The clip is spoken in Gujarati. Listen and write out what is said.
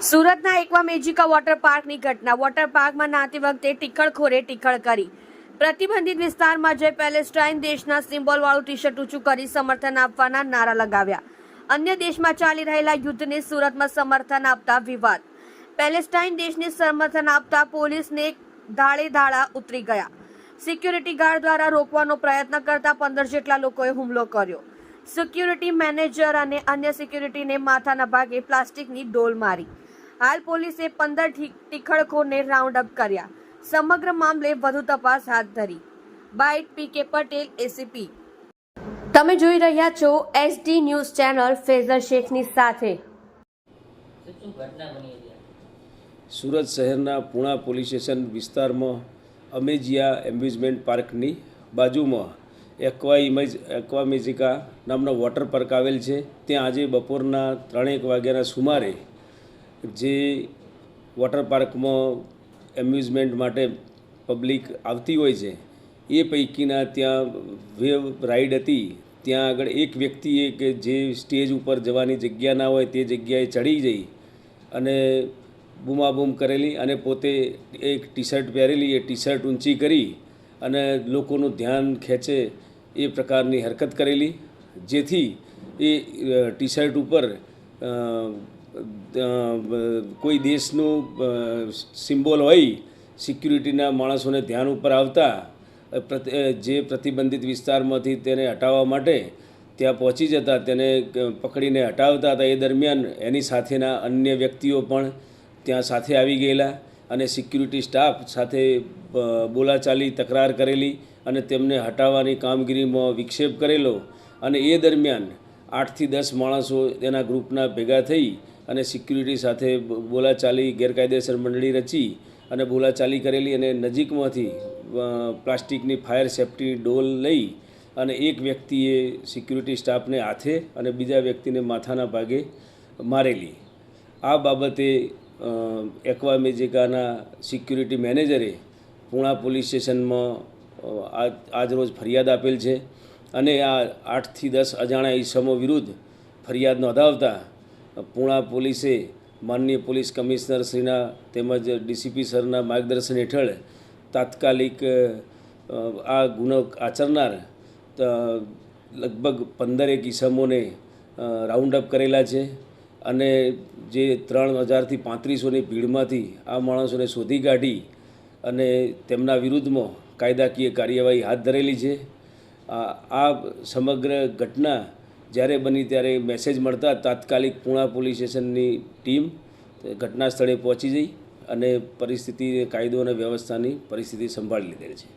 સુરતના એકવા મેજિકા વોટર પાર્કની ઘટના. વોટર પાર્કમાં નહાતી વખતે ટીખળખોરે ટીખળ કરી. પ્રતિબંધિત વિસ્તારમાં જઈ પેલેસ્ટાઇન દેશના સિમ્બોલવાળું ટી શર્ટ ઊંચું કરી સમર્થન આપવાના નારા લગાવ્યા. અન્ય દેશમાં ચાલી રહેલા યુદ્ધને સુરતમાં સમર્થન આપતા વિવાદ. પેલેસ્ટાઇન દેશને સમર્થન આપતા પોલીસને ધાડે ધાડા ઉતરી ગયા. સિક્યુરિટી ગાર્ડ દ્વારા રોકવાનો પ્રયત્ન કરતા 15 જેટલા લોકોએ હુમલો કર્યો. સિક્યુરિટી મેનેજર અને અન્ય સિક્યુરિટીને માથાના ભાગે પ્લાસ્ટિકની ડોલ મારી. હાલ પોલીસે 15 ટીખળખોરને રાઉન્ડ અપ કર્યા. સમગ્ર મામલે વધુ તપાસ હાથ ધરી. Byte P K Patel, ACP. તમે જોઈ રહ્યા છો SD ન્યૂઝ ચેનલ ફેઝર શેખની સાથે. સુરત શહેરના પૂણા પોલીસ સ્ટેશન વિસ્તારમાં અમેજિયા એમ્યુઝમેન્ટ પાર્કની બાજુમાં એકવા મેજિકા નામનો વોટર પાર્ક આવેલ છે. ત્યાં આજે બપોરના 3 વાગ્યાના સુમારે જે વોટર પાર્કમાં એમ્યુઝમેન્ટ માટે પબ્લિક આવતી હોય છે એ પૈકીના ત્યાં વેવ રાઈડ હતી. ત્યાં આગળ એક વ્યક્તિએ કે જે સ્ટેજ ઉપર જવાની જગ્યા ના હોય તે જગ્યાએ ચડી જઈ અને બૂમાબૂમ કરેલી અને પોતે એક ટી શર્ટ પહેરેલી એ ટી શર્ટ ઊંચી કરી અને લોકોનું ધ્યાન ખેંચે એ પ્રકારની હરકત કરેલી, જેથી એ ટી શર્ટ ઉપર કોઈ દેશનું સિમ્બોલ હોય સિક્યુરિટીના માણસોને ધ્યાન ઉપર આવતા જે પ્રતિબંધિત વિસ્તારમાંથી તેને હટાવવા માટે ત્યાં પહોંચી જતા તેને પકડીને હટાવતા હતા. એ દરમિયાન એની સાથેના અન્ય વ્યક્તિઓ પણ ત્યાં સાથે આવી ગયેલા અને સિક્યુરિટી સ્ટાફ સાથે બોલાચાલી તકરાર કરેલી અને તેમને હટાવવાની કામગીરીમાં વિક્ષેપ કરેલો. અને એ દરમિયાન 8 થી 10 માણસો તેના ગ્રુપના ભેગા થઈ અને સિક્યુરિટી સાથે બોલાચાલી ગેરકાયદેસર મંડળી રચી અને બોલાચાલી કરેલી અને નજીકમાંથી પ્લાસ્ટિકની ફાયર સેફ્ટી ડોલ લઈ અને એક વ્યક્તિએ સિક્યુરિટી સ્ટાફને હાથે અને બીજા વ્યક્તિને માથાના ભાગે મારેલી. આ બાબતે એકવા મેજિકાના સિક્યુરિટી મેનેજરે પૂણા પોલીસ સ્ટેશનમાં આજરોજ ફરિયાદ આપેલ છે અને આ 8 થી 10 અજાણ્યા ઈસમો વિરુદ્ધ ફરિયાદ નોંધાવતા પૂણા પોલીસે માનનીય પોલીસ કમિશનર શ્રીના તેમજ ડીસીપી સરના માર્ગદર્શન હેઠળ તાત્કાલિક આ ગુનો આચરનાર લગભગ 15 ઈસમોને રાઉન્ડ અપ કરેલા છે અને જે 3000 થી 3500ની ભીડમાંથી આ માણસોને શોધી કાઢી અને તેમના વિરુદ્ધમાં કાયદાકીય કાર્યવાહી હાથ ધરેલી છે. આ સમગ્ર ઘટના જ્યારે બની ત્યારે મેસેજ મળતા તાત્કાલિક પૂણા પોલીસ સ્ટેશનની ટીમ ઘટના સ્થળે પહોંચી જઈ અને પરિસ્થિતિ કાયદો અને વ્યવસ્થાની પરિસ્થિતિ સંભાળી લીધેલ છે.